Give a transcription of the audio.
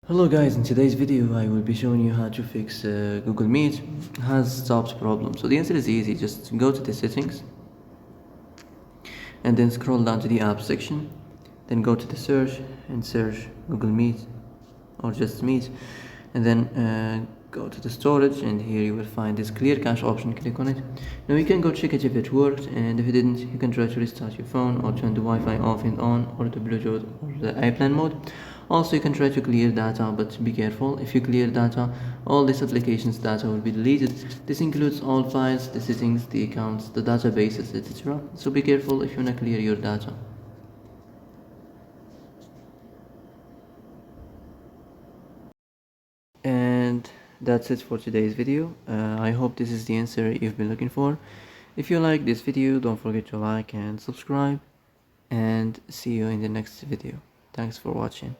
Hello guys, in today's video I will be showing you how to fix Google Meet has stopped problem. So the answer is easy, just go to the settings and then scroll down to the app section, then go to the search and search Google Meet or just Meet, and then go to the storage, and here you will find this clear cache option. Click on it. Now you can go check it if it worked, and if it didn't you can try to restart your phone or turn the Wi-Fi off and on, or the Bluetooth or the airplane mode. Also you can try to clear data, but be careful. If you clear data, all this application's data will be deleted. This includes all files, the settings, the accounts, the databases, etc. So be careful if you want to clear your data. And that's it for today's video. I hope this is the answer you've been looking for. If you like this video, don't forget to like and subscribe, and see you in the next video. Thanks for watching.